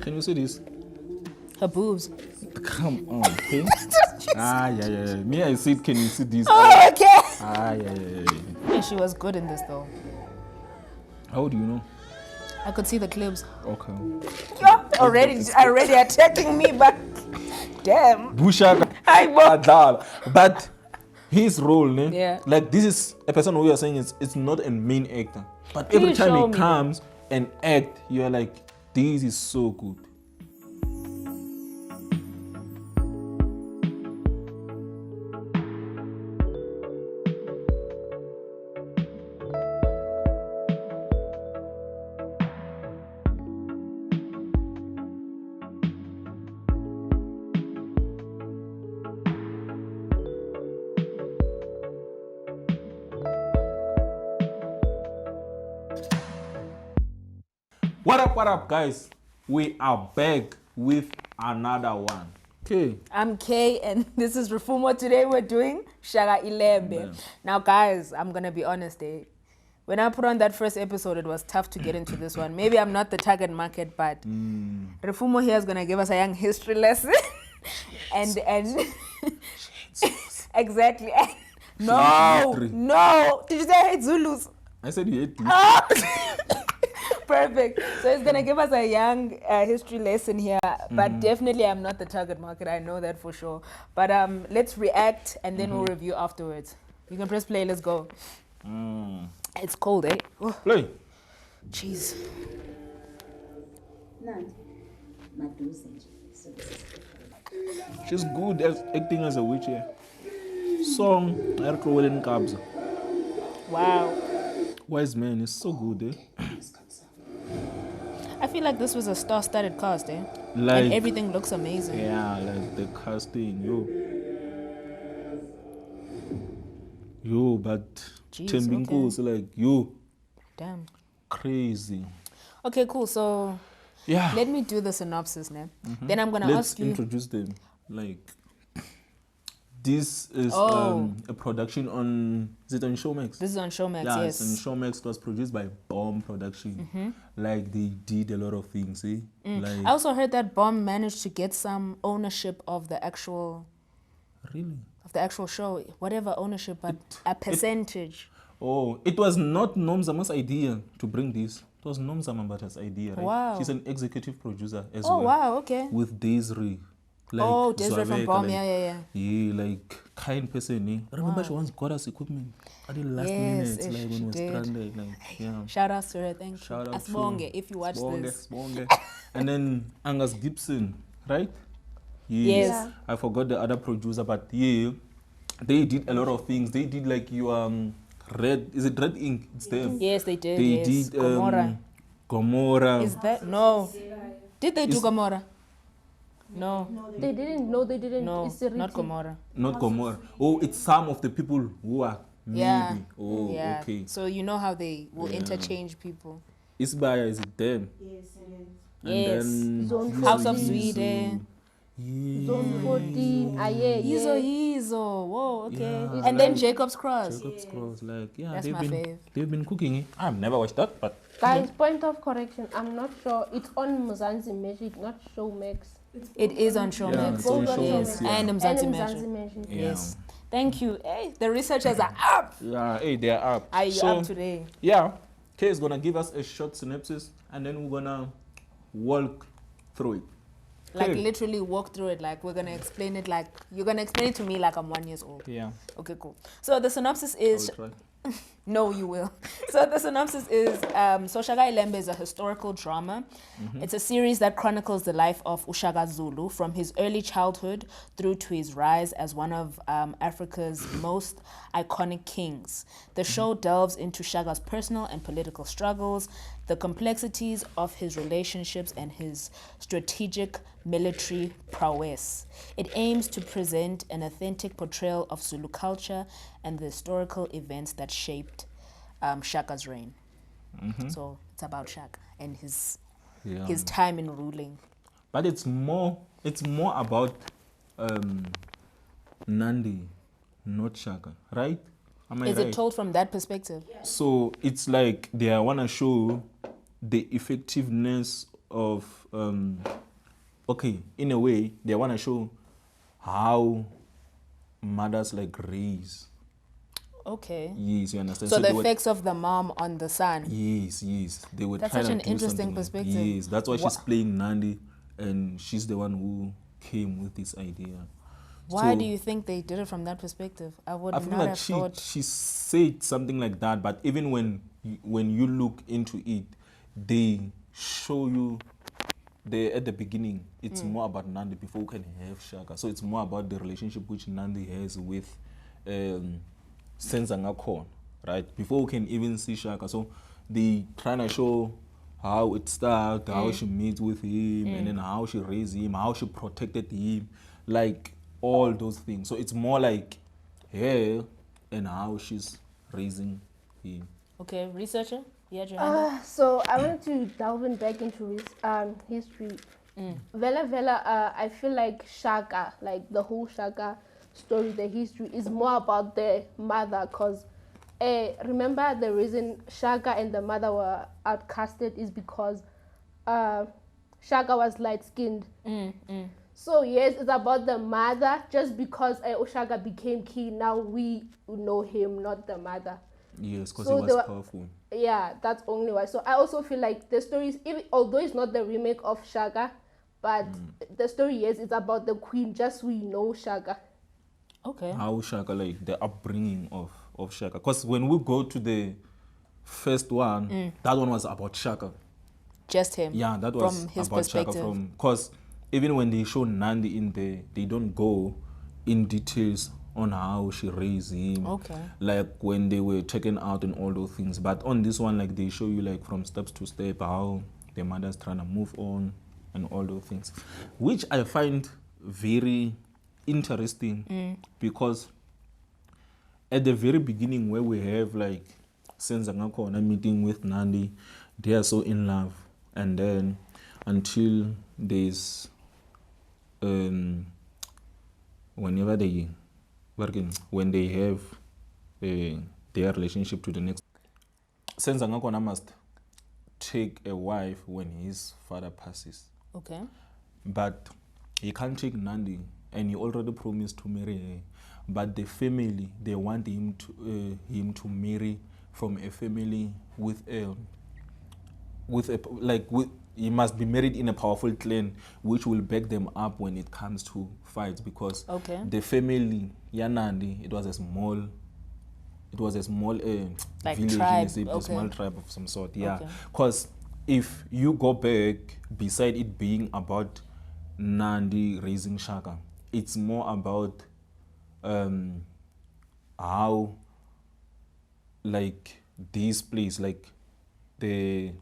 Can you see this? Her boobs. Come on, okay? Yeah. Me, I see it. Can you see this? Oh, okay. Yeah. Yeah, she was good in this though. How do you know? I could see the clips. Okay. You're already attacking me back. Damn. Bushaka. But his role, ne? Yeah. Like this is a person who you are saying it's not a main actor. But Please every time show he me. comes and act, you are like, this is so good. What up, guys? We are back with another one. Okay. I'm Kay and this is Refumo. Today we're doing Shaka Ilembe. Yeah. Now guys, I'm gonna be honest, when I put on that first episode, it was tough to get into this one. Maybe I'm not the target market, but Refumo here is gonna give us a young history lesson. and exactly. No. Did you say I hate Zulus? I said you hate this. Perfect. So he's gonna give us a young history lesson here, but definitely I'm not the target market. I know that for sure. But let's react and then we'll review afterwards. You can press play. Let's go. It's cold, eh? Oh, Play. jeez. She's good at acting as a witch here. Song, Erko Wellen Kabza. Wow. Wise Man is so good, eh? I feel like this was a star-studded cast, eh? Like, And everything looks amazing. yeah, like the casting, yo, but Jeez, Tembinko is like, yo, Damn. crazy. Okay, cool. So Yeah. let me do the synopsis now. Then I'm gonna Let's ask you. introduce them. Like, this is Oh. a production on, is it on Showmax? This is on Showmax, Yeah, yes. it's on Showmax. It was produced by Bomb Production. Like, they did a lot of things, eh? Like, I also heard that Bomb managed to get some ownership of the actual really? show, whatever ownership, but a percentage. Oh, it was not Nomzama's idea to bring this. It was Nomzamambata's idea, right? Wow. She's an executive producer as Oh well. wow, okay. With Desiree. Like, Oh, Desiree from Zwabeka, Bomb, like, yeah. Yeah, like kind person, eh? I remember she once got us equipment at the last Yes, minute, ish, like when she we was did. stranded, like yeah. Shout out to her, thank Shout you. out Asbonge, to if you watch this. Sbonge. And then Angus Gibson, right? Yes. Yeah. I forgot the other producer, but yeah, they did a lot of things. They did like Red, is it Red Ink? It's them. Yes, they did. They yes. did Gomorrah. Gomorrah. Is that no? Did they do Is- Gomorrah? No, They didn't. No, they didn't. no, It's a not written. Gomorrah. Not Gomorrah. Oh, it's some of the people who are maybe. Yeah. Oh, Yeah. okay. So you know how they will Yeah. interchange people. Isbaya, is it them? And Yes. then Zone House of Yizo. Sweden. Yeah. Zone 14. Yeah. Yizo. Whoa, okay. Yeah, And then like Jacob's Cross. Jacob's Cross, like yeah, That's they've my been fave. they've been cooking it. I've never watched that, but Guys, point of correction. I'm not sure. It's on Mzansi Magic, not Showmax. It is on yeah, Showmax. it's on Both on Showmax, Showmax. yeah. And And Mzansi Mzansi Magic. Magic. Yeah. Yes. Thank you. Hey, the researchers are up. Yeah, hey, they're up. Are you So, up today? Yeah, Kay is gonna give us a short synopsis, and then we're gonna walk through it. Like Okay. literally walk through it. Like we're gonna explain it. Like you're gonna explain it to me like I'm 1 year old. Yeah, Okay, cool. So the synopsis I is will try. no, you will. So the synopsis is so Shaka Ilembe is a historical drama. It's a series that chronicles the life of Ushaka Zulu from his early childhood through to his rise as one of Africa's most iconic kings. The show delves into Shaka's personal and political struggles, the complexities of his relationships, and his strategic military prowess. It aims to present an authentic portrayal of Zulu culture and the historical events that shaped Shaka's reign. So it's about Shaka and his Yeah. time in ruling. But it's more about Nandi, not Shaka, right? Am I Is right? it told from that perspective? So it's like they wanna show the effectiveness of okay, in a way they want to show how mothers like raise. Okay. Yes, you understand. So the they were- effects of the mom on the son. Yes, they were That's trying such to an do interesting something like- perspective. Yes, that's why she's Wha- playing Nandi, and she's the one who came with this idea. Why So, do you think they did it from that perspective? I would I not feel like have thought. she said something like that, but even when you look into it, they show you at the beginning it's more about Nandi before we can have Shaka. So it's more about the relationship which Nandi has with Senzangakon, right? Before we can even see Shaka. So they trying to show how it started, how she meets with him, and then how she raised him, how she protected him, like all those things. So it's more like her and how she's raising him. Okay, researcher, you had your hand up? So I want to delve in back into history. Vela Vela, I feel like Shaka, like the whole Shaka story, the history is more about the mother. Cause remember the reason Shaka and the mother were outcasted is because Shaka was light skinned. So yes, it's about the mother. Just because Oshaka became king, now we know him, not the mother. Yes, because So he they was were- powerful. Yeah, that's only why. So I also feel like the story is, even although it's not the remake of Shaka, but the story, yes, it's about the queen. Just we know Shaka. Okay. How Shaka, like the upbringing of Shaka. Because when we go to the first one, that one was about Shaka. Just him. Yeah, that was from his about Shaka perspective. because even when they show Nandi in there, they don't go in details on how she raised him. Okay. Like when they were taken out and all those things. But on this one, like they show you like from steps to step how the mother's trying to move on and all those things. Which I find very interesting because at the very beginning where we have like Senzangakona meeting with Nandi, they are so in love, and then until there's whenever they when they have their relationship to the next, Senzangakona must take a wife when his father passes, Okay. but he can't take Nandi, and he already promised to marry her. But the family, they want him to marry from a family with he must be married in a powerful clan which will back them up when it comes to fights, because Okay. the family Yanandi, it was a small Like village, tribe, a okay. small tribe of some sort, yeah. Okay. Because if you go back, beside it being about Nandi raising Shaka, it's more about how like this place, like the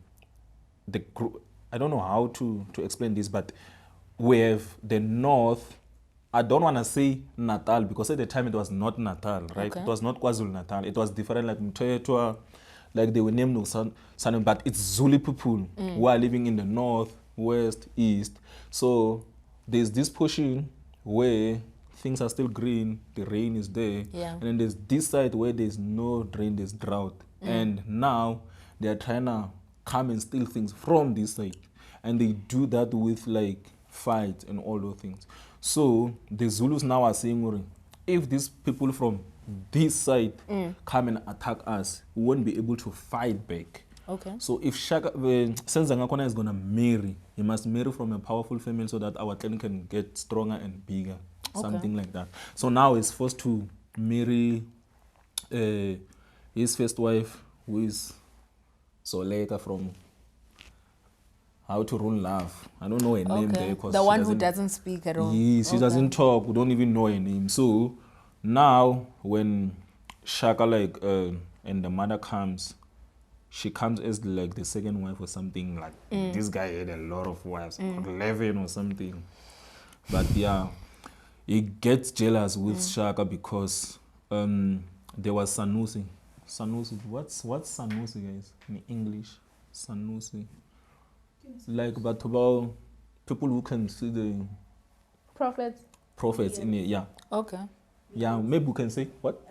group, I don't know how to explain this, but we have the north. I don't want to say Natal because at the time it was not Natal, right? Okay. It was not KwaZulu Natal. It was different, like Mthethwa, like they were named San, but it's Zulu people who are living in the north, west, east. So there's this portion where things are still green, the rain is there, Yeah. and then there's this side where there's no rain, there's drought, and now they are trying to come and steal things from this side, and they do that with like fight and all those things. So the Zulus now are saying, "Uri, if these people from this side come and attack us, we won't be able to fight back." Okay. So if Senzangakona is gonna marry, he must marry from a powerful family so that our clan can get stronger and bigger, something like that. So now he's forced to marry his first wife, who is Soleka from How to Rule Love. I don't know her name there Okay. because The one who doesn't speak at all. Yes, she Okay. doesn't talk. We don't even know her name. So now when Shaka and the mother comes, she comes as like the second wife or something. Like this guy had a lot of wives, 11 or something. But yeah, he gets jealous with Shaka because there was Sanusi. Sanusi, what's Sanusi, guys, in English? Sanusi. Like, but about people who can see the prophets in it, yeah. Okay. Yeah, maybe we can say what?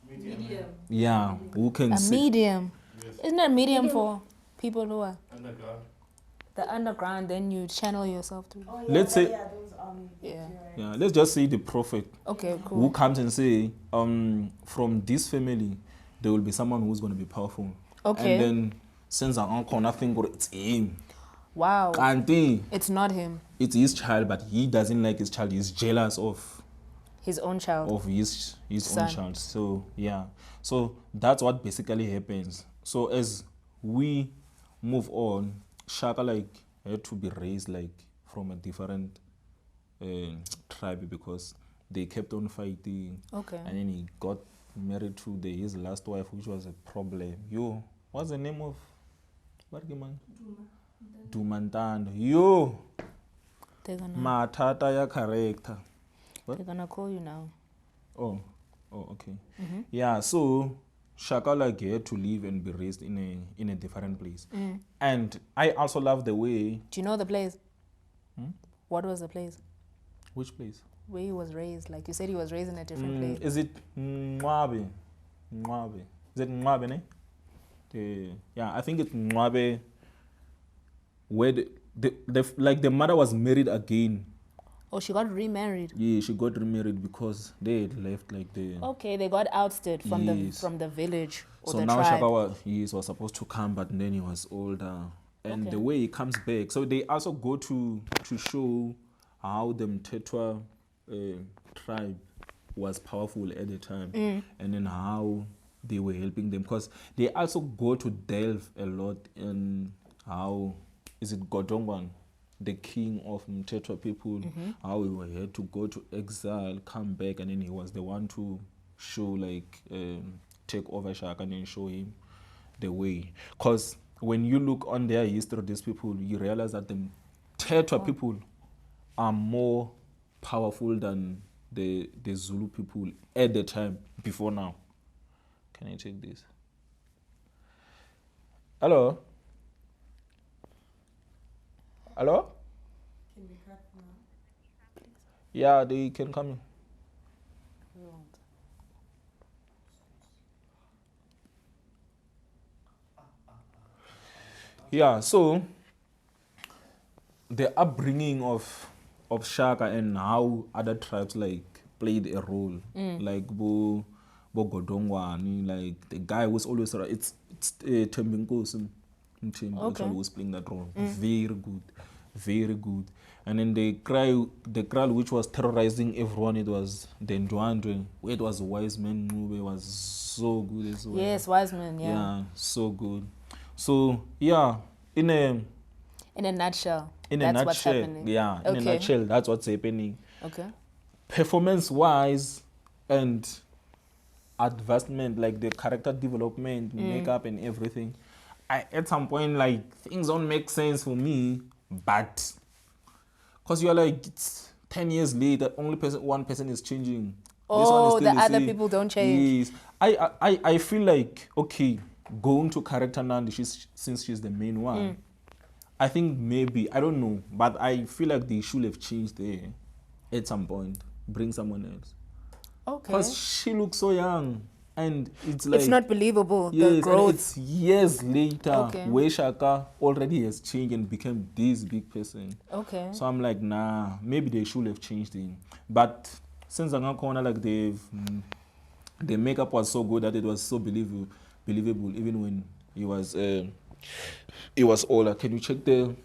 Medium. Yeah, who can A see. medium. Isn't that medium for people who are? The underground, then you channel yourself through. Oh, yeah, Let's say- yeah, those Yeah. Yeah, let's just say the prophet Okay, who cool. comes and say, from this family, there will be someone who's going to be powerful. Okay. And then, since our uncle, nothing, it's him. Wow. Auntie, It's not him, it's his child, but he doesn't like his child. He's jealous of his own child. his Son. own child. So yeah, so that's what basically happens. So as we move on, Shaka like had to be raised like from a different tribe because they kept on fighting. Okay. And then he got married to his last wife, which was a problem. Yo, what's the name of what man? Dumantando. Yo, They're matata ya character. gonna call you now. Oh, okay. Yeah, so Shaka like had to live and be raised in a different place. And I also love the way. Do you know the place? What was the place Which place? where he was raised? Like you said, he was raised in a different place. Is it Mwabe? Mwabe. Is it Mwabe, ne? Yeah, I think it's Mwabe, where the mother was married again. Oh, she got remarried. Yeah, she got remarried because they had left like the. Okay, they got ousted from Yes. the village or So the now tribe. Shaka was supposed to come, but then he was older. And Okay. the way he comes back, so they also go to show how the Mtetwa tribe was powerful at the time, and then how they were helping them. Because they also go to delve a lot in how is it Godongwan, the king of Mtetwa people, how he had to go to exile, come back, and then he was the one to show like take over Shaka and then show him the way. Because when you look on their history of these people, you realize that the Mtetwa people are more powerful than the Zulu people at the time before now. Can I take this? Hello? Hello? Can we cut now? Yeah, they can come in. Yeah, so the upbringing of Shaka and how other tribes like played a role, like Bo Godongwani, like the guy was always around. It's Tembinkosi Mthembu Okay. actually was playing that role. Very good, very good. And then the crowd which was terrorizing everyone, it was the Ndwandwe, where it was Wise Man Movie, was so good as well. Yes, Wiseman. Yeah. Yeah, so good. So yeah, in a Nutshell. in that's a nutshell, what's happening. yeah, in a Okay. nutshell, that's what's happening. Okay. Performance-wise and advancement, like the character development, makeup, and everything. At some point, like things don't make sense for me, but because you're like it's 10 years later, one person is changing. This one is Oh, still the other same. people don't change. Yes, I feel like okay, going to character Nandi, since she's the main one. I think maybe I don't know, but I feel like they should have changed there at some point. Bring someone else Okay. because she looks so young, and it's like It's not believable. yes, The and growth. it's years later Okay. where Shaka already has changed and became this big person. Okay. So I'm like, nah, maybe they should have changed him. But since I'm corner, like the makeup was so good that it was so believable, even when he was older. Can you check the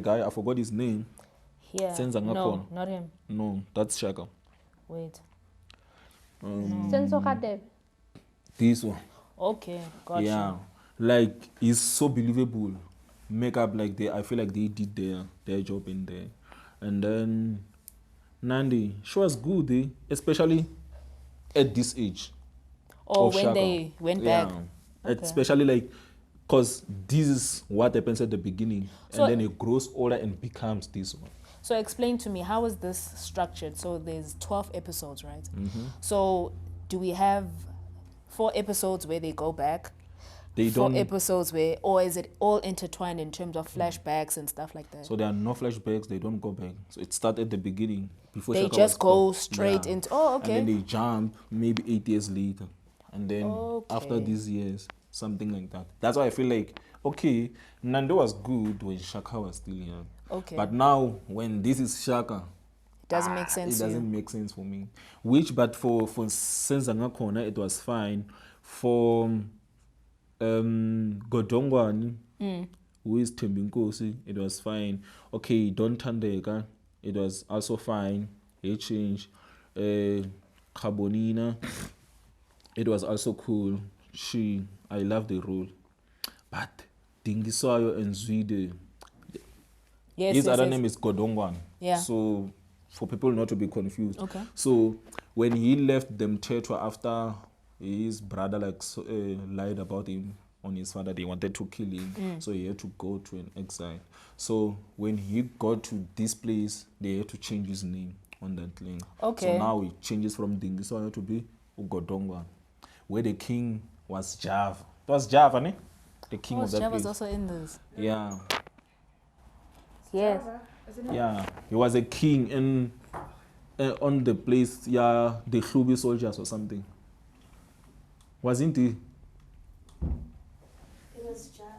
guy? I forgot his name. Here. Senza No, ngakhona. not him. No, that's Shaka. Wait. Senso Kadebe. This one. Okay. Gotcha. Yeah, like he's so believable. Makeup, like I feel like they did their job in there. And then Nandi, she was good, especially at this age. Or of when Shaka. they went back. Okay. Especially like, because this is what happens at the beginning, So- and then it grows older and becomes this one. So explain to me, how is this structured? So there's 12 episodes, right? Mm-hmm. So do we have 4 episodes where they go back? They 4 don't. episodes where, or is it all intertwined in terms of flashbacks and stuff like that? So there are no flashbacks. They don't go back. So it started at the beginning before They Shaka just was go born. straight Yeah. into. Oh, okay. And then they jump maybe 8 years later, and then after Okay. these years something like that. That's why I feel like, okay, Nando was good when Shaka was still young. Okay. But now, when this is Shaka, It doesn't make sense it to you. doesn't make sense for me. But for Senzanga Corner, it was fine. For Godongwani, who is Tembinkosi, it was fine. Okay, Don Tandeka, it was also fine. He changed. Carbonina, it was also cool. I love the role. But Dingisayo and Zwide, Yes, his yes, other yes. name is Godongwan. Yeah. So, for people not to be confused. Okay. So, when he left them Tetra after his brother lied about him on his father, they wanted to kill him. So, he had to go to an exile. So, when he got to this place, they had to change his name on that link. Okay. So, now it changes from Dingisayo to be Ugodongwan, where the king was Java. It was Java, ne? The king of that Java's place. also in this. Yeah. Yes. Isn't it? Yeah, he was a king in on the place. Yeah, the Hlubi soldiers or something. Wasn't he? It was Java.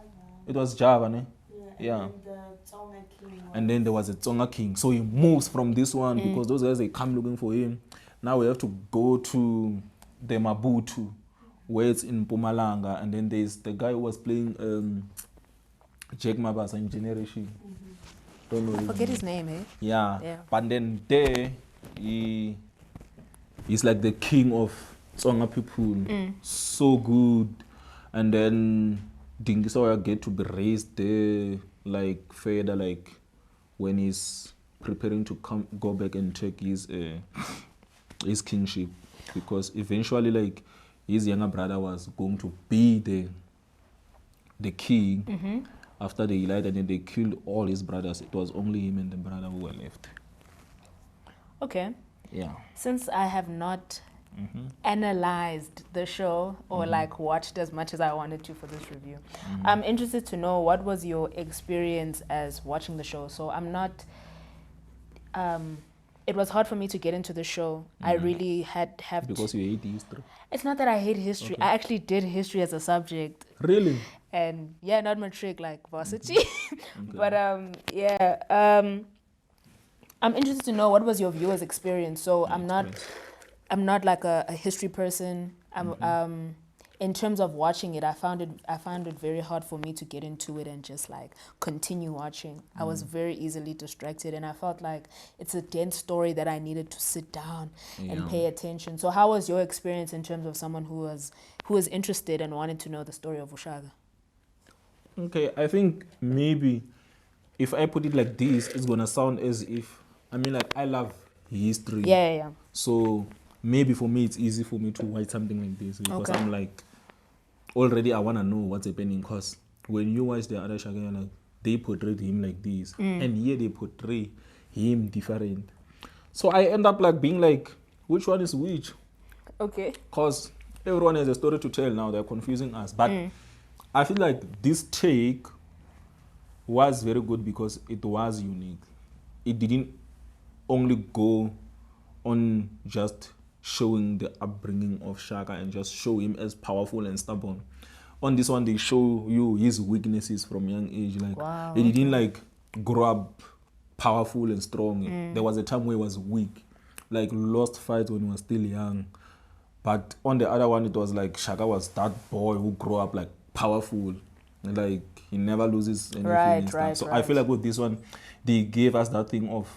It was Java, ne? Yeah. Yeah. And then the Tonga king. And then there was a Tonga king. So he moves from this one because those guys, they come looking for him. Now we have to go to the Mabutu, where it's in Pumalanga. And then there's the guy who was playing Jack Mabasa in Generation. Don't know. Forget his name, eh? Yeah. Yeah. But then there, he's like the king of Tsonga people. So good. And then Dingisawa get to be raised there, like further, like when he's preparing to go back and take his kingship. Because eventually, like, his younger brother was going to be the king. After they lied and then they killed all his brothers. It was only him and the brother who were left. Okay. Yeah. Since I have not analyzed the show or like watched as much as I wanted to for this review, I'm interested to know what was your experience as watching the show. So I'm not. It was hard for me to get into the show. I really have Because you hate history. It's not that I hate history. I actually did history as a subject. Really? And yeah, not matric like varsity. But I'm interested to know what was your viewer's experience. So I'm not like a history person. In terms of watching it, I found it very hard for me to get into it and just like continue watching. I was very easily distracted, and I felt like it's a dense story that I needed to sit down and pay attention. So how was your experience in terms of someone who was interested and wanted to know the story of Ushaga? Okay, I think maybe if I put it like this, it's gonna sound as if, like, I love history. Yeah. So maybe for me it's easy for me to write something like this because I'm like, already I wanna know what's happening. Because when you watch the other Shaka, you're like, they portrayed him like this, and here they portray him different. So I end up like being like, which one is which? Okay. Because everyone has a story to tell now. They're confusing us, but I feel like this take was very good because it was unique. It didn't only go on just showing the upbringing of Shaka and just show him as powerful and stubborn. On this one, they show you his weaknesses from young age. Like, he didn't like grow up powerful and strong. There was a time where he was weak, like lost fights when he was still young. But on the other one, it was like Shaka was that boy who grew up like powerful, like he never loses anything. And stuff. So I feel like with this one, they gave us that thing of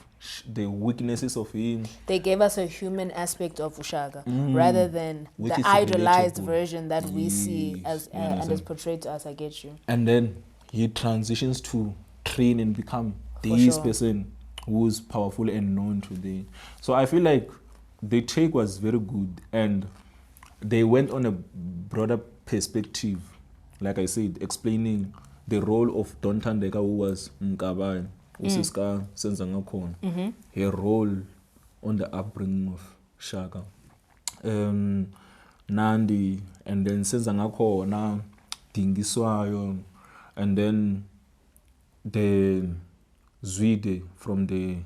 the weaknesses of him. They gave us a human aspect of Ushaga rather than Which the is idolized relatable. version that we see Yes, as you and is understand? portrayed to us. I get you. And then he transitions to train and become this person who's powerful and known today. So I feel like the take was very good and they went on a broader perspective, like I said, explaining the role of Don Tandeka, who was Mkabai, Usiska Senzangakon, her role on the upbringing of Shaka. Nandi, and then Senzangakona, Dingiswayo, and then the Zwide from the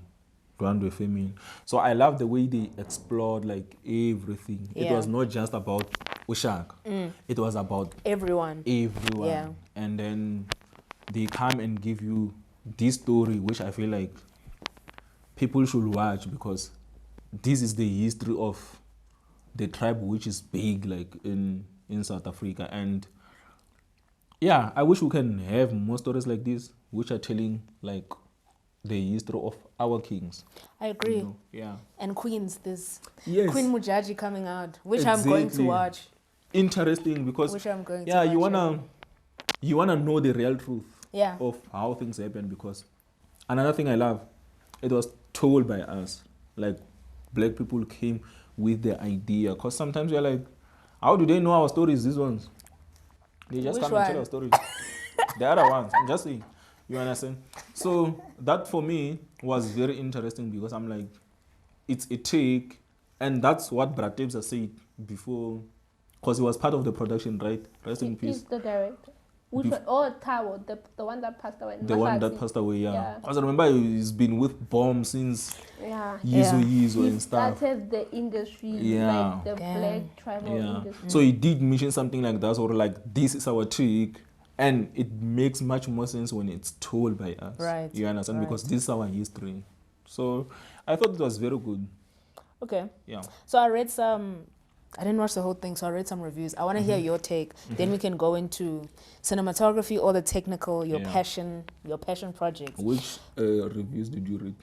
Rwanda family. So I love the way they explored like everything. It was not just about Ushaka. It was about Everyone. everyone. Yeah. And then they come and give you this story, which I feel like people should watch because this is the history of the tribe which is big like in South Africa. And yeah, I wish we can have more stories like this which are telling like the history of our kings. I agree. You know? Yeah. And Queens, there's Yes. Queen Mujaji coming out, which I'm going to Exactly. watch. Interesting because Which I'm going to yeah, watch, you wanna know the real truth Yeah. of how things happen because another thing I love, it was told by us. Like black people came with the idea. Because sometimes we're like, how do they know our stories, these ones? They just Which come and tell one? our stories. The other ones, I'm just saying. You understand? So that for me was very interesting because I'm like, it's a take, and that's what Brad Tebs has said before, because he was part of the production, right? Rest in peace. He's the director. Which one? Oh, Tao, the one that passed away. The one that Mzansi. passed away, yeah. Yeah. Because I remember he's been with Bomb since Yeah. years He and stuff. started the industry, Yeah. like the Damn. black tribal Yeah. industry. So he did mention something like that, or like this is our trick, and it makes much more sense when it's told by us. Right, You understand? right. Because this is our history. So I thought it was very good. Okay. Yeah. So I read I didn't watch the whole thing, so I read some reviews. I want to hear your take. Then we can go into cinematography, all the technical, your Yeah. passion projects. Which reviews did you read?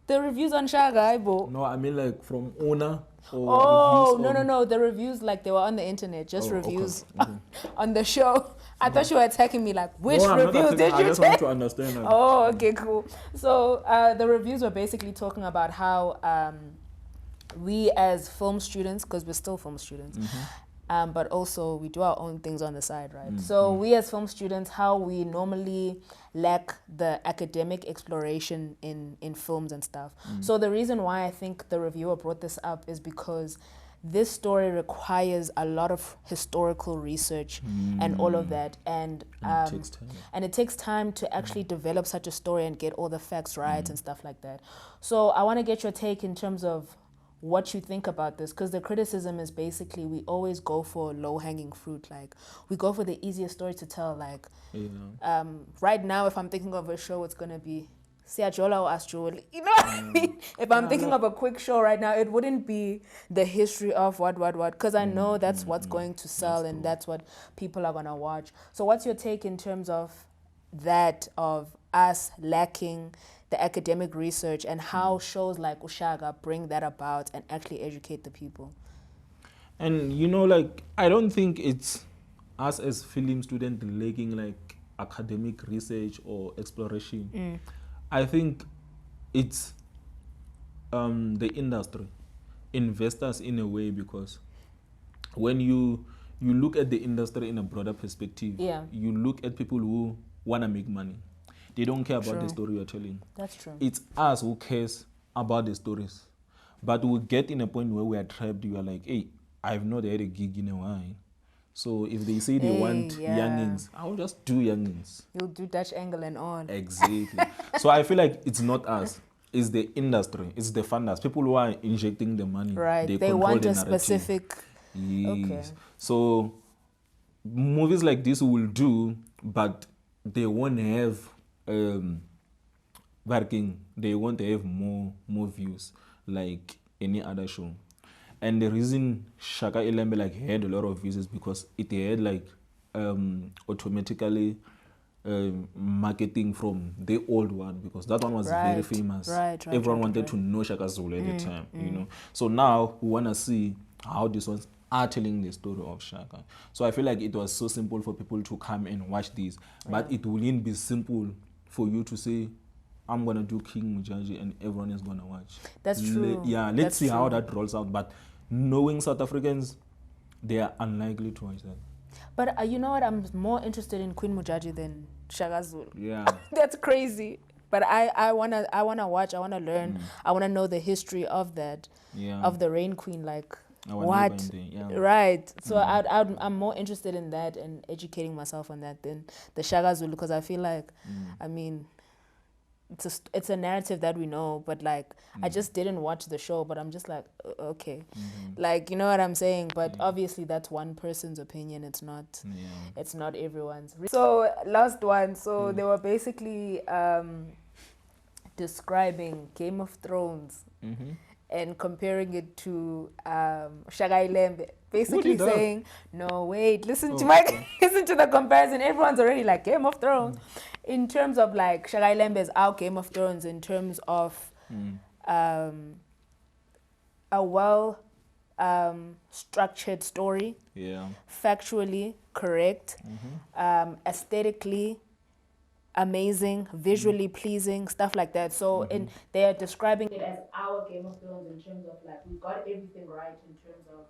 The reviews on Shaka, Ibo. No, I mean like from owner or Oh, reviews on... no. The reviews, like they were on the internet, just Oh, okay, reviews okay. on the show. I thought you were attacking me, like, which No, I'm not reviews attacking- did I you just take? want to understand. Like, Oh, okay, cool. So the reviews were basically talking about how we as film students, because we're still film students, but also we do our own things on the side, right? So we as film students, how we normally lack the academic exploration in films and stuff. So the reason why I think the reviewer brought this up is because this story requires a lot of historical research and all of that, and And it takes time. and it takes time to actually develop such a story and get all the facts right and stuff like that. So I want to get your take in terms of what you think about this, because the criticism is basically we always go for low-hanging fruit. Like we go for the easiest story to tell. Like Yeah. right now, if I'm thinking of a show, it's gonna be Siajola or Astroli. You know what I mean? If I'm thinking of a quick show right now, it wouldn't be the history of what, because I know that's what's going to sell and that's what people are gonna watch. So what's your take in terms of that, of us lacking the academic research and how shows like Ushaga bring that about and actually educate the people? And you know, like, I don't think it's us as film students lacking like academic research or exploration. I think it's the industry, investors in a way, because when you look at the industry in a broader perspective, Yeah. you look at people who want to make money. They don't care about True. the story you're telling. That's true. It's us who cares about the stories. But we get in a point where we are trapped. You are like, hey, I've not had a gig in a while. So if they say they Hey, want yeah. youngins, I'll just do youngins. You'll do Dutch angle and all. Exactly. So I feel like it's not us. It's the industry. It's the funders. People who are injecting the money. Right. They control want the a narrative. specific. Yes. Okay. So movies like this will do, but they won't have working. They won't have more views like any other show. And the reason Shaka Ilembe like had a lot of views is because it had like automatically marketing from the old one, because that one was very Right. famous. Right, Everyone wanted right. to know Shaka Zulu at the time, you know. So now we want to see how these ones are telling the story of Shaka. So I feel like it was so simple for people to come and watch this, but it wouldn't be simple for you to say, I'm going to do King Mujaji and everyone is going to watch. That's true. Let's That's see how true. that rolls out. But knowing South Africans, they are unlikely to watch that. But you know what? I'm more interested in Queen Mujaji than Shaka Zulu. Yeah. That's crazy. But I wanna watch. I wanna learn. I wanna know the history of that, Yeah. of the Rain Queen. Like I wanna what? live in there, yeah. Right. So I'm more interested in that and educating myself on that than the Shaka Zulu, because I feel like, I mean, it's a narrative that we know, but like I just didn't watch the show, but I'm just like okay, like you know what I'm saying. But obviously that's one person's opinion. It's not it's not everyone's. So last one. So they were basically describing Game of Thrones and comparing it to Shaka Ilembe. Basically saying, no, wait, listen to listen to the comparison. Everyone's already like Game of Thrones. In terms of like Shaka Ilembe is our Game of Thrones in terms of a well structured story, factually correct, aesthetically amazing, visually pleasing, stuff like that. So they are describing it as our Game of Thrones in terms of like we got everything right in terms of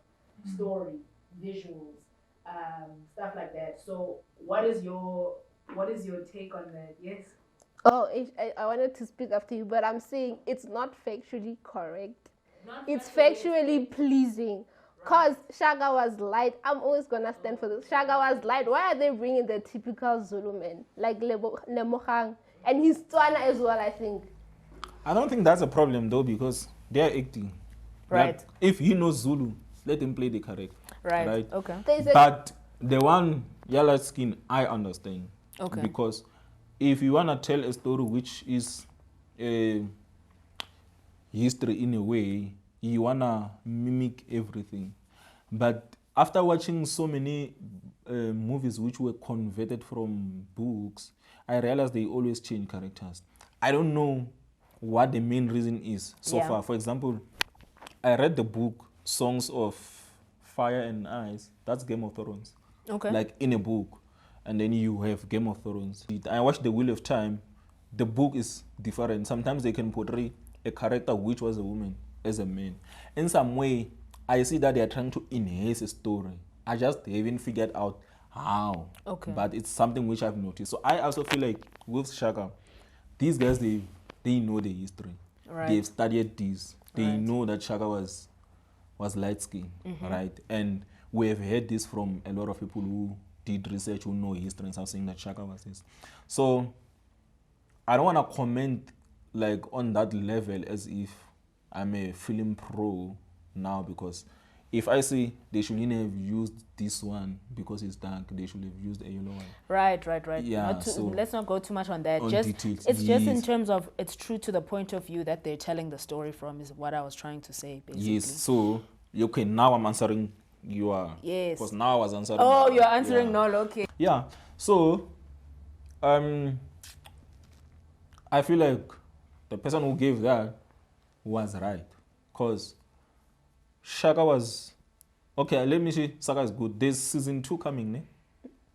story, visuals, stuff like that. So what is your take on that? Yes. Oh, I wanted to speak after you, but I'm saying it's not factually correct. It's factually pleasing. Because Shaka was light. I'm always going to stand for this. Shaka was light. Why are they bringing the typical Zulu man? Like Lemohang. And he's Tswana as well, I think. I don't think that's a problem, though, because they're acting. Right. Like, if he knows Zulu, let him play the character. Right. Okay. But the one yellow skin, I understand. Okay. Because if you want to tell a story which is history in a way, you want to mimic everything. But after watching so many movies which were converted from books, I realized they always change characters. I don't know what the main reason is so far. For example, I read the book Songs of Fire and Ice. That's Game of Thrones. Okay. Like in a book. And then you have Game of Thrones. I watched The Wheel of Time. The book is different. Sometimes they can portray a character which was a woman as a man. In some way, I see that they are trying to enhance a story. I just haven't figured out how. Okay. But it's something which I've noticed. So I also feel like with Shaka, these guys, they know the history. Right. They've studied this. They know that Shaka was light skinned, right? And we have heard this from a lot of people who did research, who know history, and are saying that Shaka was this. So I don't want to comment like on that level as if I'm a film pro now, because if I say they shouldn't have used this one because it's dark, they should have used a yellow one. Right. Yeah, let's not go too much on that. On just details. It's just in terms of it's true to the point of view that they're telling the story from is what I was trying to say, basically. Yes. So okay, now I'm answering your. Yes. Because now I was answering. Oh, you're answering no. Okay. Yeah. So, I feel like the person who gave that was right, cause Shaka was okay. Let me see. Shaka is good. There's season 2 coming, ne?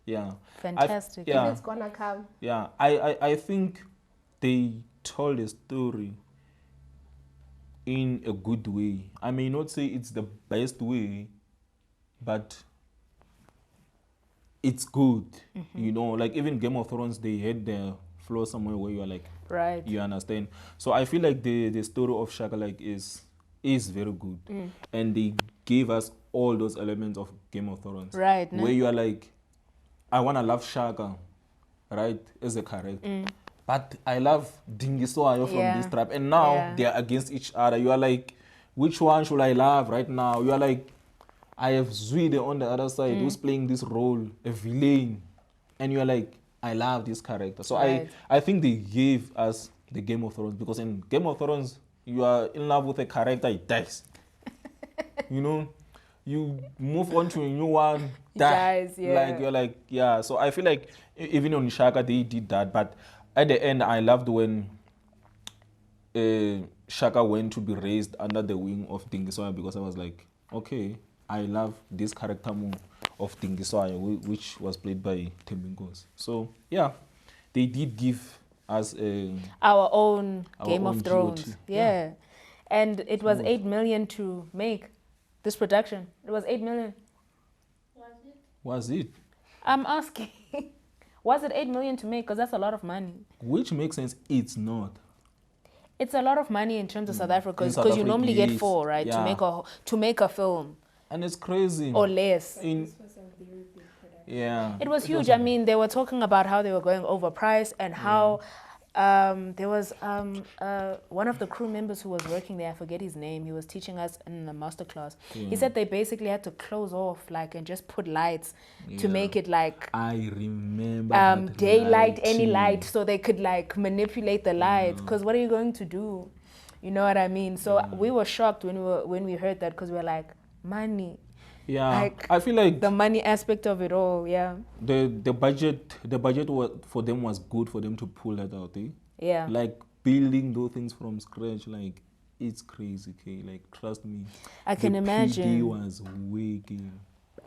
Yeah. Fantastic. Yeah. If it's gonna come. Yeah. I think they told a story in a good way. I may not say it's the best way, but it's good. You know, like even Game of Thrones, they had their flaw somewhere where you are like, Right. you understand. So I feel like the story of Shaka like is very good, and they gave us all those elements of Game of Thrones. Right. Where you are like, I wanna love Shaka, right, as a character. But I love Dingiswayo from this tribe. And now they are against each other. You are like, which one should I love right now? You are like, I have Zwide on the other side who's playing this role, a villain. And you are like, I love this character. So I think they gave us the Game of Thrones, because in Game of Thrones, you are in love with a character, it dies. You know? You move on to a new one, dies, yeah. Like, you're like, yeah. So I feel like even on Shaka, they did that. But at the end, I loved when Shaka went to be raised under the wing of Dingiswayo, because I was like, okay, I love this character more of Dingiswayo, which was played by Tembinkosi. So, yeah, they did give us our own Game of own Thrones. GOT. Yeah. And it was 8 million to make this production. It was 8 million. Was it? I'm asking. Was it 8 million to make? Because that's a lot of money. Which makes sense. It's not. It's a lot of money in terms of South Africa, In South because you Africa, normally get yes. 4, right? Yeah. To make a film And it's crazy. or less. Yeah. It was huge. I mean, they were talking about how they were going overpriced and how There was one of the crew members who was working there. I forget his name. He was teaching us in the master class. He said they basically had to close off, like, and just put lights to make it like I remember that daylight, any lighting. light, so they could like manipulate the light. Because what are you going to do? You know what I mean? So we were shocked when we heard that, because we were like, money. Yeah, Like, I feel like the money aspect of it all. Yeah. the budget was, for them, was good for them to pull that out. Yeah. Like building those things from scratch, like it's crazy. Okay, like trust me. I can the imagine. PD was wicked.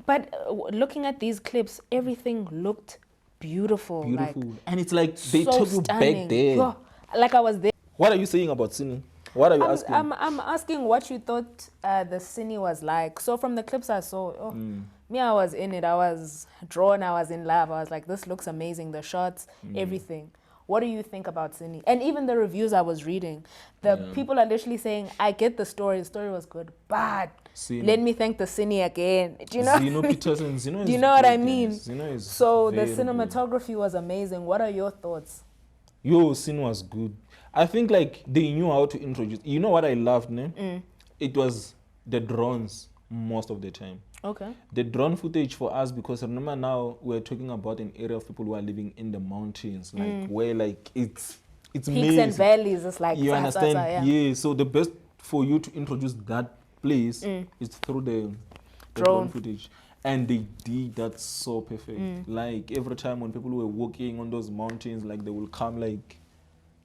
But looking at these clips, everything looked beautiful. Beautiful, Like, and it's like they so took you stunning. back there. Yo, like I was there. What are you saying about Cine? What are you asking? I'm asking what you thought the cine was like. So from the clips I saw, me, I was in it. I was drawn. I was in love. I was like, this looks amazing. The shots, everything. What do you think about cine? And even the reviews I was reading, the people are literally saying, I get the story. The story was good, but Cine. let me thank the cine again. Do you know? Zeno Peterson, Zeno Do you is know what I good, mean? guys. Zeno is So the very good. cinematography was amazing. What are your thoughts? Yo, Sin was good. I think like they knew how to introduce. You know what I loved, ne? It was the drones most of the time. Okay. The drone footage for us, because remember now we're talking about an area of people who are living in the mountains, like where like it's Peaks amazing. and valleys. It's like You understand? yeah. Yeah. So the best for you to introduce that place is through the Drone. footage. And they did that so perfect. Like every time when people were walking on those mountains, like they will come like,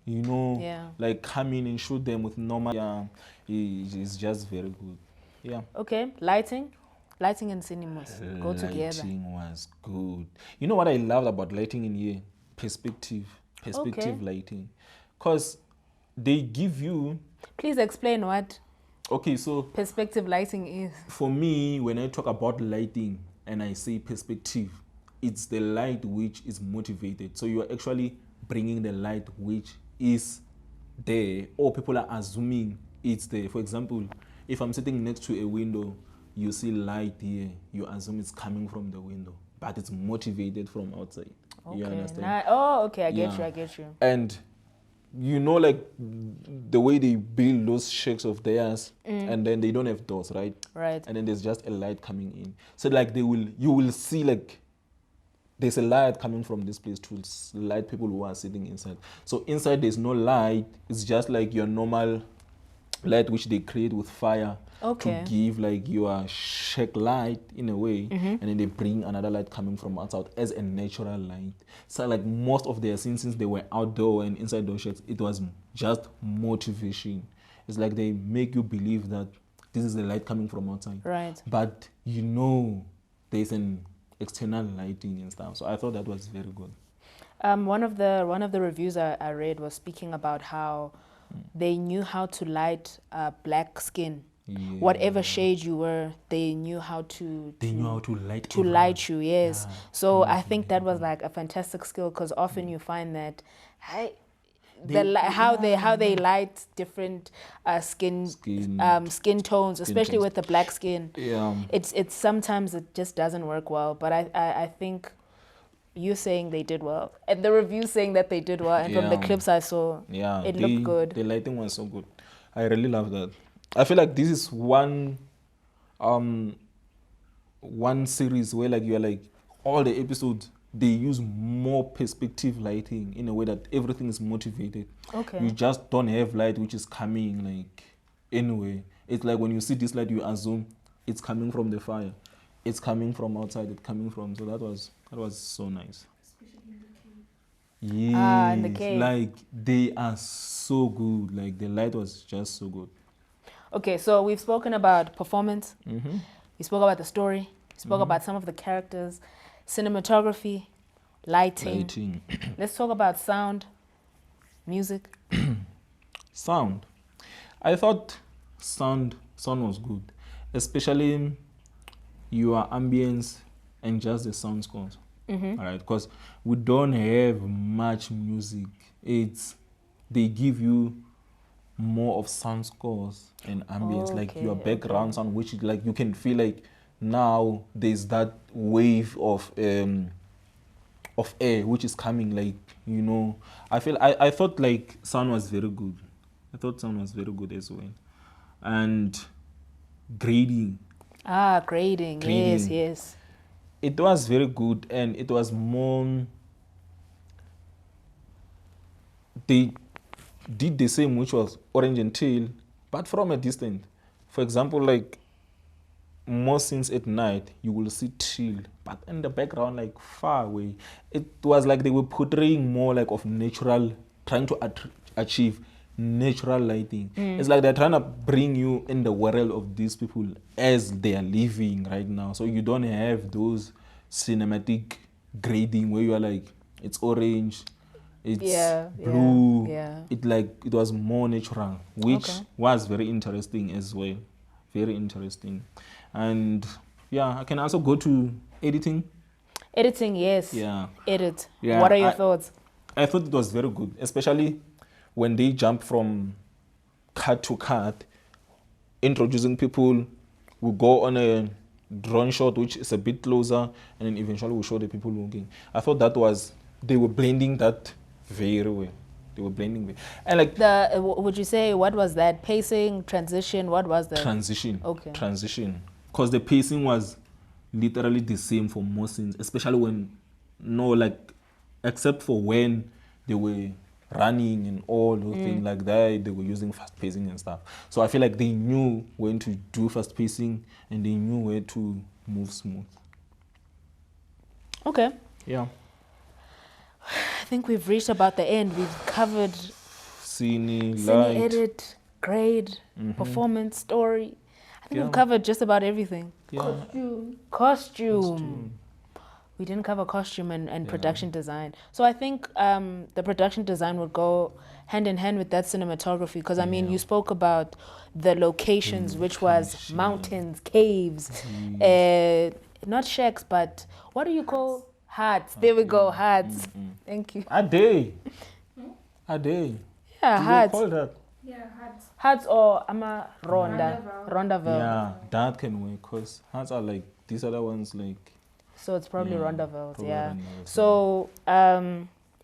you know, Yeah. like come in and shoot them with normal. Yeah, it's just very good. Yeah. Okay. Lighting and cinemas go together. Lighting was good. You know what I loved about lighting in here? Perspective Okay. lighting. Because they give you, Please explain what okay, so perspective lighting is. for me, when I talk about lighting and I say perspective, it's the light which is motivated. So you are actually bringing the light which is there, or people are assuming it's there. For example, if I'm sitting next to a window, you see light here, you assume it's coming from the window, but it's motivated from outside. You understand? Okay, I get Yeah. you, I get you. And you know, like the way they build those shacks of theirs, and then they don't have doors, right? Right. And then there's just a light coming in. So like you will see like there's a light coming from this place to light people who are sitting inside. So inside there's no light. It's just like your normal light which they create with fire Okay. to give like your shack light in a way, and then they bring another light coming from outside as a natural light. So like most of their scenes, since they were outdoor and inside those shacks, it was just motivation. It's like they make you believe that this is the light coming from outside, Right. but you know there's an external lighting and stuff. So I thought that was very good. One of the reviews I read was speaking about how they knew how to light black skin. Yeah. Whatever shade you were, they knew how to They knew how to light to everyone. light you. Yes. Yeah. So I think that was like a fantastic skill, because often you find that how they light different skin tones, especially tones. with the black skin. Yeah. It's sometimes it just doesn't work well, but I think you saying they did well, and the reviews saying that they did well, and from the Yeah. clips I saw, Yeah, it looked good. The lighting was so good. I really love that. I feel like this is one series where like you're like all the episodes they use more perspective lighting in a way that everything is motivated. Okay. You just don't have light which is coming like anyway. It's like when you see this light, you assume it's coming from the fire. It's coming from outside. It's coming from. So that was so nice. Yeah, in the cave. like they are so good. Like the light was just so good. Okay, so we've spoken about performance. Mm-hmm. We spoke about the story. We spoke about some of the characters, cinematography, lighting. Let's talk about sound, music. Sound. I thought sound was good, especially your ambience and just the sound scores. All right, because we don't have much music. They give you more of sound scores and ambience, like your background sound, which like you can feel like now there's that wave of of air which is coming, like, you know. I thought like sound was very good. I thought sound was very good as well. And grading. Grading. Grading. Yes. It was very good, and it was more, they did the same, which was orange and tail, but from a distance. For example, like more scenes at night, you will see teal, but in the background, like far away, it was like they were portraying more like of natural, trying to achieve natural lighting. It's like they're trying to bring you in the world of these people as they are living right now. So you don't have those cinematic grading where you are like, it's orange, it's blue. Yeah. It was more natural, which Okay. was very interesting as well. Very interesting. And yeah, I can also go to editing. Editing, yes. Yeah. Edit. Yeah, What are your thoughts? I thought it was very good, especially when they jump from cut to cut, introducing people. We go on a drone shot, which is a bit closer, and then eventually we show the people walking. I thought they were blending that very well. They were blending it. And like Would you say, what was that? Pacing, transition, what was that? transition. Okay. Transition. Because the pacing was literally the same for most scenes, especially except for when they were running and all those things like that, they were using fast pacing and stuff. So I feel like they knew when to do fast pacing and they knew where to move smooth. Okay. Yeah. I think we've reached about the end. We've covered Cine, cine, light. edit, grade, performance, story. I think Yeah. we've covered just about everything. Yeah. Costume. We didn't cover costume and production design. So I think the production design would go hand in hand with that cinematography. Because, I mean, you spoke about the locations, which was mountains, caves, not shacks, but what do you call huts? There we go, huts. Thank you. A day. Yeah, Do you huts. call that? Huts or ronda. Rondaville. Yeah, that can work because huts are like these other ones like. So it's probably Yeah, Rondavilles, probably yeah. Rondavilles, So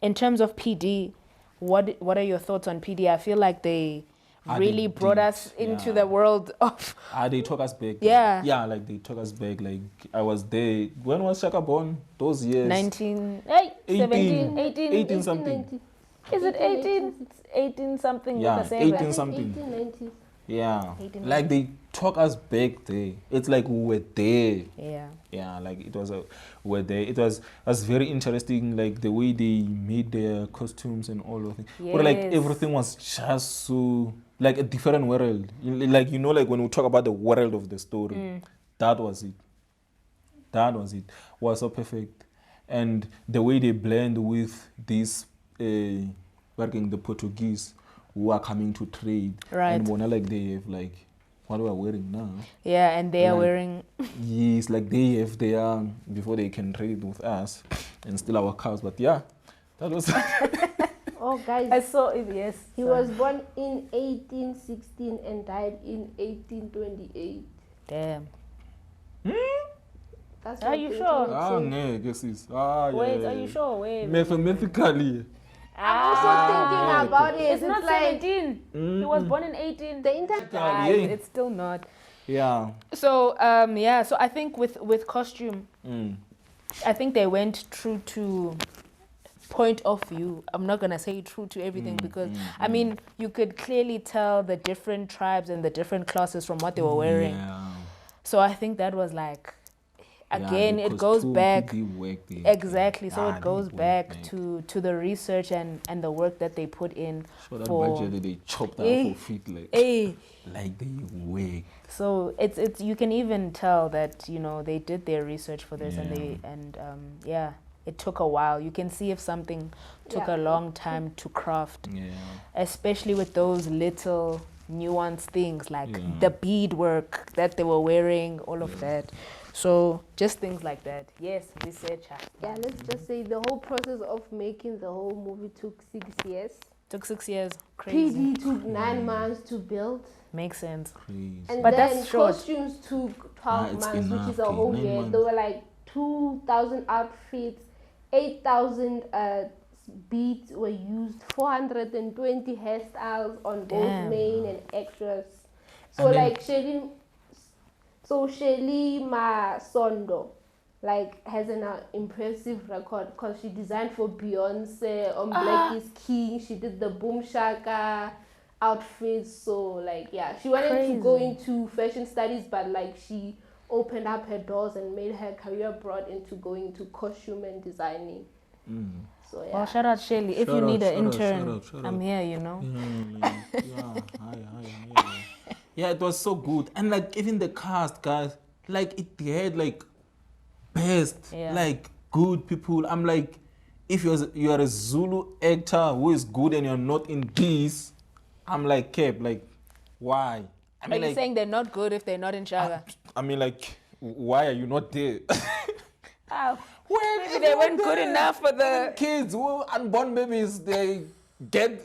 in terms of PD, what are your thoughts on PD? I feel like they really brought us into the world of... They took us back. Yeah. Yeah, like they took us back. Like I was there. When was Shaka born? Those years. 17, 18 something. Is it 18? It's 18 something Yeah, with a 7. 18 something. 1890s. Yeah. 18. Like they took us back there. It's like we were there. Yeah. Yeah, like it was we were there. It was very interesting, like the way they made their costumes and all of it. But like Yes. everything was just so like a different world. Like like when we talk about the world of the story, that was it. That was it. Was so perfect. And the way they blend with these working the Portuguese who are coming to trade. Right. And more like they have like what we are wearing now. Yeah, and they are Like- wearing... Yes, like they have their before they can trade with us and steal our cows. But yeah, that was Oh, guys. I saw it, yes. He was born in 1816 and died in 1828. Damn. That's Are what you the sure? internet said. no, guess is Wait, are you sure? Wait. Mathematically. I'm also thinking about it. It's not like 17. He was born in 18. the internet. Ah, yeah. it's still not. Yeah. So so I think with costume, I think they went true to point of view. I'm not gonna say true to everything because I mean you could clearly tell the different tribes and the different classes from what they were wearing. Yeah. So I think that was like again Yeah, it because goes two back people work there. exactly. So Ah, it goes they back work to the research and the work that they put in So that for budget they chopped out Eh. for feet Eh. like they work. So it's you can even tell that they did their research for this Yeah. it took a while. You can see if something took Yeah. a long time to craft, Yeah. especially with those little nuanced things like Yeah. the beadwork that they were wearing, all of that. So just things like that. Yes, researcher. Yeah, let's just say the whole process of making the whole movie took 6 years. Took 6 years. Crazy. PD took 9 months to build. Makes sense. Crazy. And But then that's short. costumes took 12 it's months, which enough, is a okay, whole 9 year. months. There were like 2,000 outfits 8,000 beats were used, 420 hairstyles on both Damn. main and extras. So And then- like Shelly Masondo like has an impressive record because she designed for Beyonce on Black is King. She did the Boom Shaka outfits. So like yeah, she wanted to go Crazy. into fashion studies, but like she opened up her doors and made her career broad into going into costume and designing. So yeah. Well, shout out Shelly. If you Shout out, need an shout out, intern, shout I'm out. here, you know. Yeah, man. Yeah, it was so good. And like even the cast, guys, like it had like best, Yeah. like good people. I'm like, if you're a Zulu actor who is good and you're not in this, I'm like, Cap, like, why? I Are you like, saying they're not good if they're not in Shaka? I mean, like, why are you not there? Oh, Well, maybe if they you're weren't good there, enough for the... kids who unborn babies. They get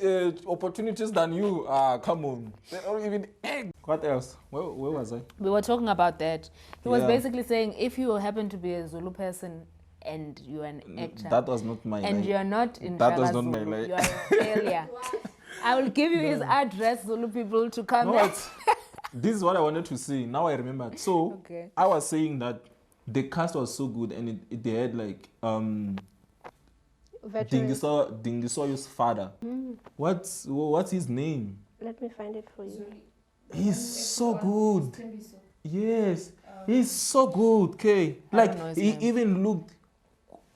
opportunities than you. Come on, they don't even egg. What else? Where was I? We were talking about that. He was Yeah. basically saying if you happen to be a Zulu person and you're an actor That was not my. and lie. you're not in That Shaka was not my Zulu, lie. you are a failure. I will give you his address, Zulu people, to come No, there. this is what I wanted to say. Now I remember. So Okay. I was saying that the cast was so good, and they had like Veterans. Dingisoyo's father. What's his name? Let me find it for you. He's so good. Yes, he's so good. Okay, I like don't know his he name. even looked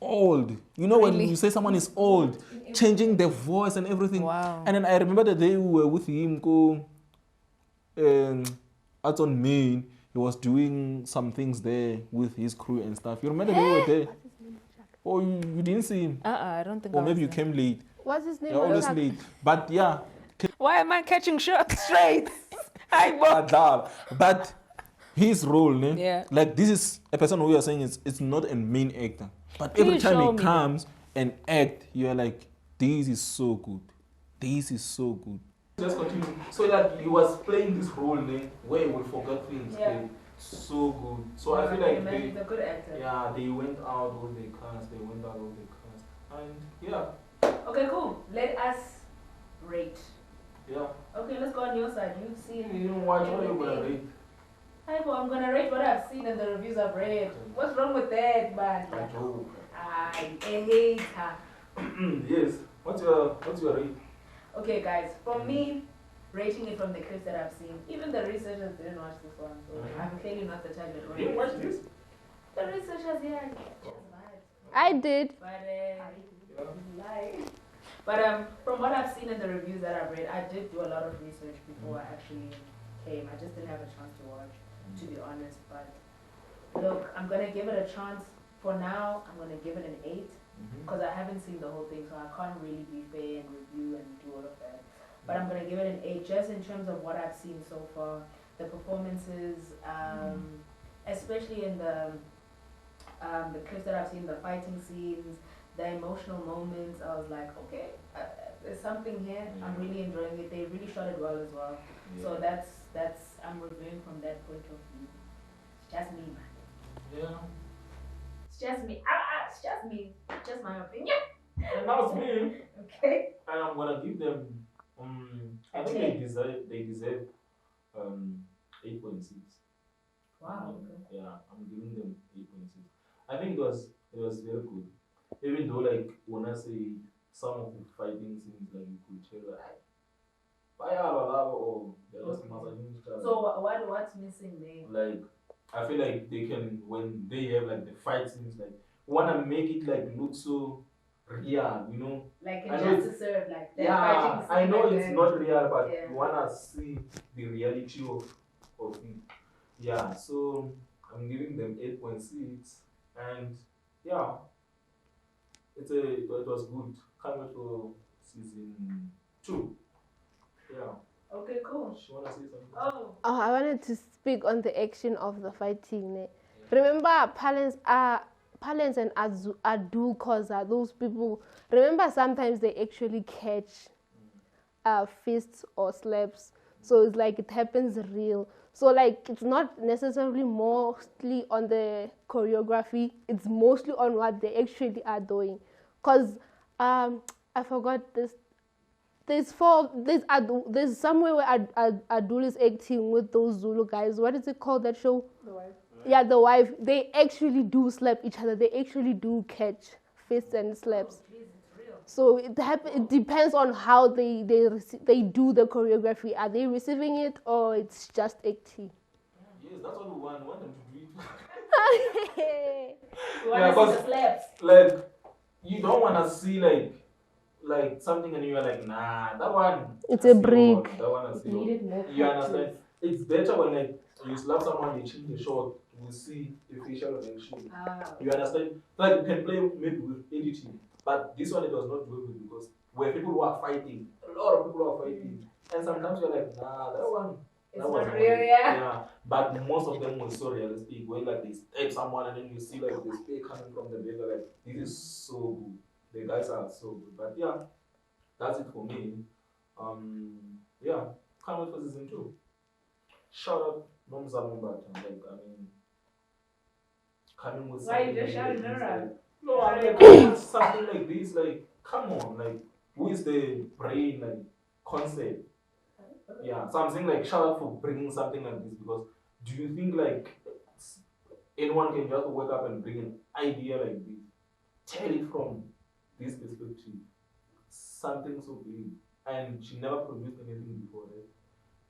old. You know when Really? you say someone is old, changing the voice and everything. Wow. And then I remember the day we were with him. Go, out on Main, he was doing some things there with his crew and stuff. You remember they were there? Or you didn't see him? I don't think Or I was maybe you there. came late. What's his name? You're always Shaka? late. But yeah, Why am I catching straight? Hi, boy. Adal. But his role, ne? Yeah. Like this is a person who you are saying it's not a main actor. But every Please time show he me. comes and act, you're like, this is so good. This is so good. Just continue. So that he was playing this role, ne, where he will forget things. Yeah. Okay? So good. So I feel like he's a good actor. yeah, they went out with the cast. They went out with the cast. And yeah, Okay, cool. Let us rate. yeah. Okay, let's go on your side. You've seen. You didn't watch what you gonna everything. rate. Hi, boy, I'm gonna rate what I've seen and the reviews I've read. What's wrong with that, man? I joke. I hate her. Yes. What's your rate? Okay, guys, from me, rating it from the clips that I've seen. Even the researchers didn't watch this one, so I'm clearly not the type that You didn't watch this? The researchers, yeah, just lied. I did. But lie. But from what I've seen in the reviews that I've read, I did do a lot of research before I actually came. I just didn't have a chance to watch, to be honest. But look, I'm gonna give it a chance. For now, I'm gonna give it an 8 because I haven't seen the whole thing, so I can't really be fair and review and do all of that. But I'm gonna give it an 8 just in terms of what I've seen so far, the performances, especially in the clips that I've seen, the fighting scenes, the emotional moments. I was like, okay, there's something here. I'm really enjoying it. They really shot it well as well. So that's I'm reviewing from that point of view. It's just me, man. Yeah. It's just me. It's just me. Just my opinion. And now it's me. Okay. And I'm gonna give them I think they deserve 8.6. Wow. Okay. Yeah, I'm giving them 8.6. I think it was very good. Even though like when I say some of the fighting scenes, like you could tell like or they're just massaging each other. So what's missing there? Like I feel like they can, when they have like the fight scenes, like wanna make it like look so real, you know. Like I in know Just to Serve, like that Yeah, fighting scene. I know and it's then- not real, but Yeah. you wanna see the reality of it. Yeah, so I'm giving them 8.6, and yeah, it was good. Can't wait for season 2. Yeah. Okay, cool. You wanna say something? Oh. Oh, I wanted to speak on the action of the fighting. Ne? Remember, Palance and Adu Koza, those people. Remember, sometimes they actually catch fists or slaps. So it's like it happens real. So like it's not necessarily mostly on the choreography. It's mostly on what they actually are doing. Cause I forgot this. There's somewhere where Adul is acting with those Zulu guys. What is it called, that show? The wife. Yeah, the wife. They actually do slap each other. They actually do catch fists and slaps. So it depends on how they do the choreography. Are they receiving it or it's just acting? Yes, that's what we want them to do it. We want to see the slaps. Like, you don't want to see like something and you're like, nah, that one. It's a brick. That one is Needed more You practice. understand? It's better when like you slap someone, they change the shot, you see the facial reaction. You understand? Like you can play maybe with editing, but this one it does not work with because where people who are fighting, a lot of people are fighting, and sometimes you're like, nah, that one. It's not real, yeah. Yeah, but most of them were so realistic. When like they stab someone and then you see like the spray coming from the back, like this is so good. The guys are so good. But yeah, that's it for me. Yeah, can't wait for season 2. Shout out Mzansi, like I mean, coming with Why you something just like shouting this, around? like, no, I'm like coming with something like this. Like, come on, like who is the brain like concept? Yeah, so I'm saying like shout out for bringing something like this because do you think like anyone can just wake up and bring an idea like this, tell it from this perspective, something so big, and she never produced anything before, right?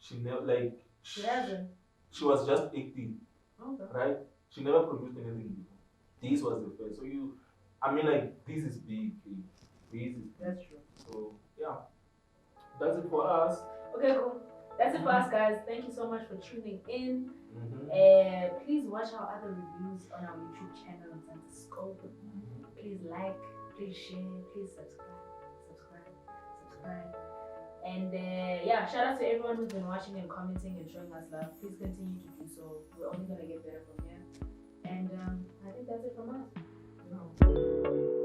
She never like She hasn't. she was just acting, Okay. right? She never produced anything before. This was the first. So I mean like this is big. This is big. That's true. So yeah, that's it for us. Okay, cool. That's it for us, guys. Thank you so much for tuning in. Please watch our other reviews on our YouTube channel, Mzansi Skoppers. Please like, please share, please subscribe. And yeah, shout out to everyone who's been watching and commenting and showing us love. Please continue to do so. We're only gonna get better from here. And I think that's it from us.